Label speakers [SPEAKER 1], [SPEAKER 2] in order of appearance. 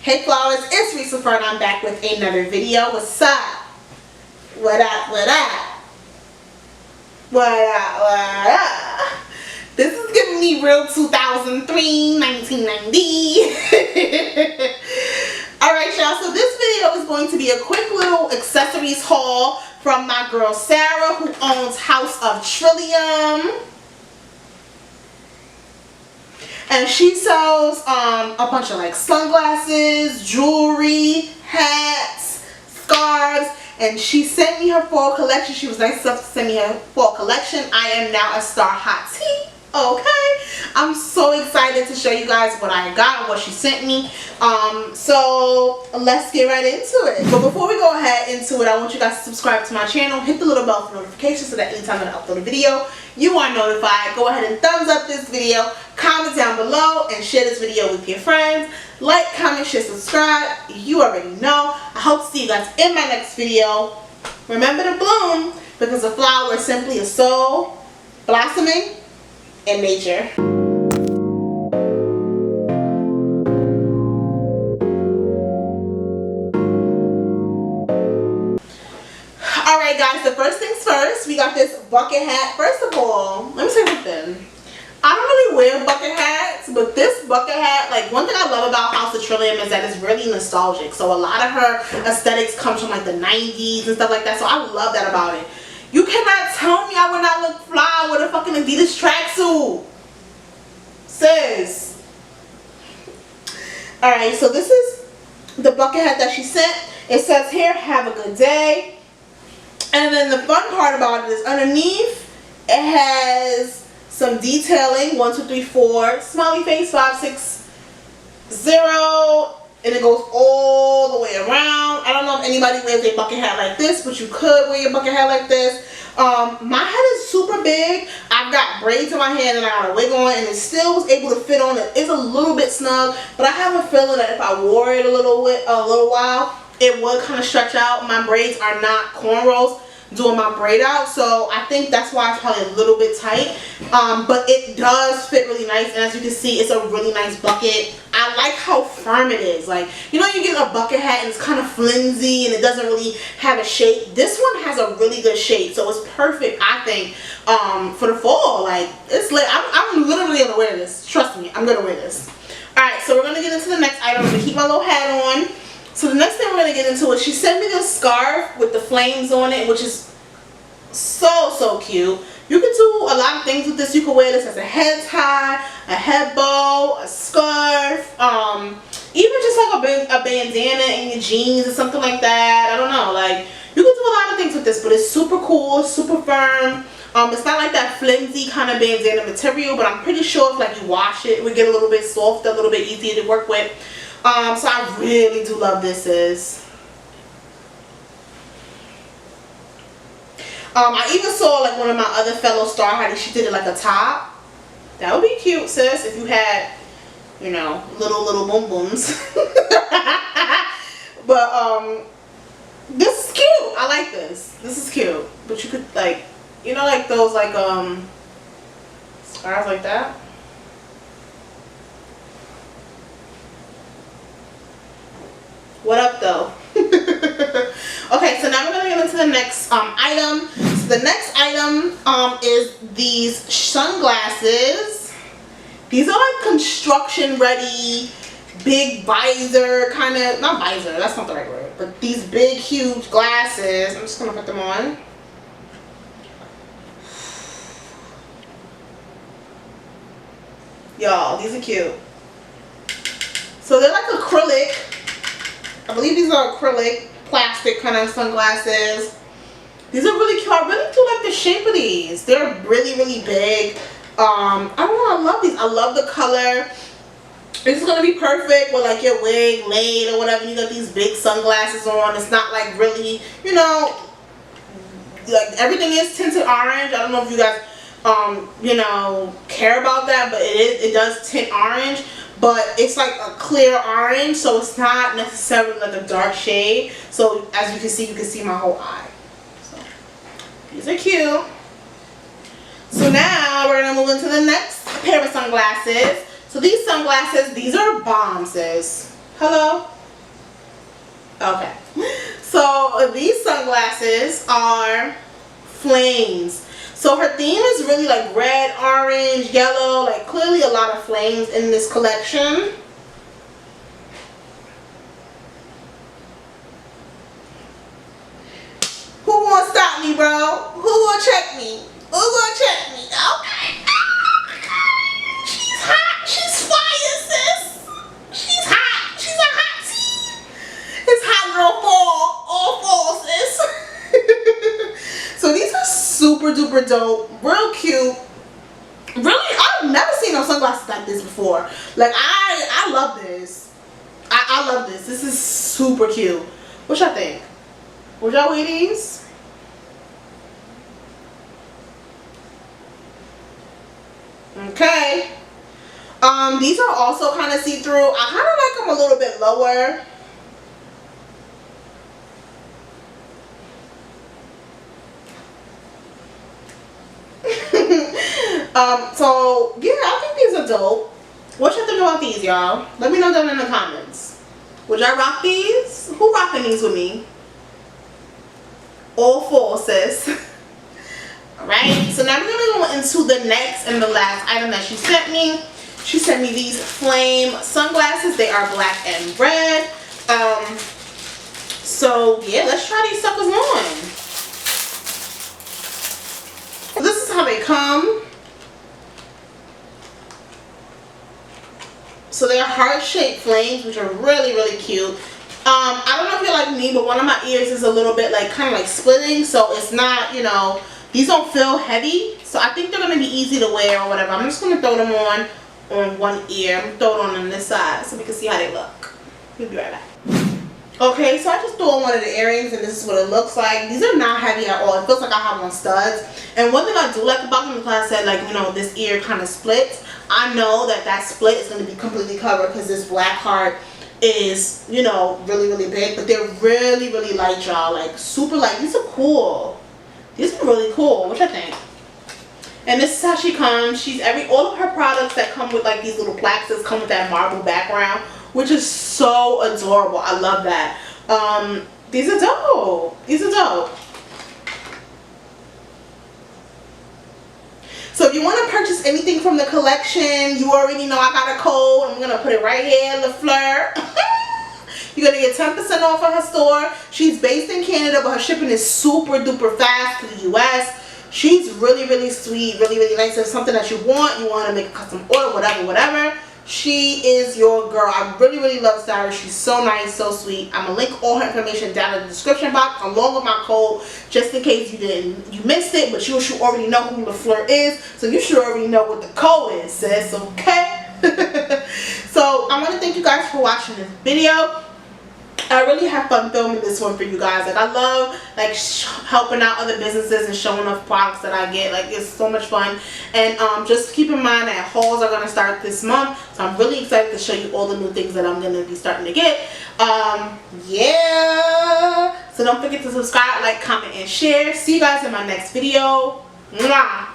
[SPEAKER 1] Hey flowers, it's Reese LaFleur and I'm back with another video. What's up? What up, what up? What up, what up? This is giving me real 2003, 1990. Alright y'all, so this video is going to be a quick little accessories haul from my girl Sarah, who owns House of Trillium. And she sells a bunch of like sunglasses, jewelry, hats, scarves, and she sent me her fall collection. She was nice enough to send me her fall collection. I am now a star hot tea. Okay, I'm so excited to show you guys what I got and what she sent me. So let's get right into it. But before we go ahead into it, I want you guys to subscribe to my channel, hit the little bell for notifications so that anytime I upload a video, you are notified. Go ahead and thumbs up this video, comment down below, and share this video with your friends. Like, comment, share, subscribe. You already know. I hope to see you guys in my next video. Remember to bloom, because a flower is simply a soul blossoming in nature. Alright guys, the first things first, we got this bucket hat. First of all, let me say something. I don't really wear bucket hats, but this bucket hat, like, one thing I love about House of Trillium is that it's really nostalgic. So a lot of her aesthetics comes from like the 90s and stuff like that. So I love that about it. You cannot tell me I would not look fly with a fucking Adidas tracksuit. Sis. Alright, so this is the bucket hat that she sent. It says here, have a good day. And then the fun part about it is underneath, it has some detailing. 1, 2, 3, 4. Smiley face, 5, 6, 0. And it goes all the way around. I don't know if anybody wears a bucket hat like this, but you could wear a bucket hat like this. My head is super big. I've got braids in my hair and I got a wig on, and it still was able to fit on. It is a little bit snug, but I have a feeling that if I wore it a little while, it would kind of stretch out. My braids are not cornrows doing my braid out, so I think that's why it's probably a little bit tight, but it does fit really nice. And as you can see, it's a really nice bucket. I like how firm it is. Like, you know, you get a bucket hat and it's kind of flimsy and it doesn't really have a shape. This one has a really good shape, so it's perfect, I think, for the fall. Like, it's lit. I'm literally gonna wear this. Trust me, I'm gonna wear this. Alright, so we're gonna get into the next item. I'm gonna keep my little hat on. So the next thing we're going to get into is she sent me this scarf with the flames on it, which is so cute. You can do a lot of things with this. You can wear this as a head tie, a head bow, a scarf, even just like a bandana in your jeans or something like that. I don't know. Like, you can do a lot of things with this, but it's super cool, super firm. It's not like that flimsy kind of bandana material, but I'm pretty sure if like you wash it, it would get a little bit softer, a little bit easier to work with. So I really do love this, sis. I even saw like one of my other fellow star hotties, she did it like a top. That would be cute, sis, if you had, you know, little boom booms. But this is cute. I like this. This is cute. But you could, like, you know, like those like scarves like that. What up though? Okay, so now we're gonna get into the next item. So the next item is these sunglasses. These are like construction ready, big visor kind of, not visor, that's not the right word, but these big huge glasses. I'm just gonna put them on. Y'all, these are cute. So they're like acrylic. I believe these are acrylic, plastic kind of sunglasses. These are really cute. I really do like the shape of these. They're really big. I don't know, I love these. I love the color. This is going to be perfect with like your wig laid or whatever. You got these big sunglasses on. It's not like really, you know, like everything is tinted orange. I don't know if you guys, you know, care about that, but it does tint orange. But it's like a clear orange, so it's not necessarily like a dark shade. So as you can see my whole eye. So these are cute. So now we're gonna move into the next pair of sunglasses. So these sunglasses, these are bomb, sis. Hello? Okay. So these sunglasses are flames. So her theme is really like red, orange, yellow, like clearly a lot of flames in this collection. Who gonna stop me, bro? Who gonna check me? Who gonna check me? Okay. She's hot. She's fire, sis. She's hot. She's a hot tea. It's hot girl fall. All fall, sis. So these are super duper dope. Real cute. Really, I've never seen no sunglasses like this before. Like I love this. I love this. This is super cute. What y'all think? Would y'all wear these? Okay. These are also kind of see-through. I kind of like them a little bit lower. So yeah, I think these are dope. What y'all think about these, y'all? Let me know down in the comments. Would y'all rock these? Who rocking these with me? All four, sis. Alright, so now we're gonna go into the next and the last item that she sent me. She sent me these flame sunglasses. They are black and red. So yeah, let's try these suckers on. This is how they come. So they're heart-shaped flames, which are really, really cute. I don't know if you're like me, but one of my ears is a little bit like kind of like splitting, so it's not, you know, these don't feel heavy. So I think they're going to be easy to wear or whatever. I'm just going to throw them on one ear. I'm going to throw it on this side so we can see how they look. We'll be right back. Okay, so I just threw on one of the earrings and this is what it looks like. These are not heavy at all. It feels like I have on studs. And one thing I do like about them, because I said like, you know, this ear kind of splits. I know that that split is going to be completely covered because this black heart is, you know, really, really big. But they're really, really light, y'all. Like super light. These are cool. These are really cool. What you think? And this is how she comes. She's all of her products that come with like these little plaques come with that marble background, which is so adorable. I love that. These are dope. These are dope. So if you want to purchase anything from the collection, you already know I got a code. I'm going to put it right here, LaFleur. You're going to get 10% off of her store. She's based in Canada, but her shipping is super duper fast to the US. She's really, really sweet, really, really nice. If it's something that you want to make a custom order, whatever. She is your girl. I really, really love Sarah. She's so nice, so sweet. I'm going to link all her information down in the description box along with my code just in case you missed it. But you should already know who LaFleur is. So you should already know what the code is, sis. Okay? So I want to thank you guys for watching this video. I really have fun filming this one for you guys. Like I love like helping out other businesses and showing off products that I get. Like it's so much fun. And just keep in mind that hauls are going to start this month. So I'm really excited to show you all the new things that I'm going to be starting to get. Yeah. So don't forget to subscribe, like, comment, and share. See you guys in my next video. Mwah.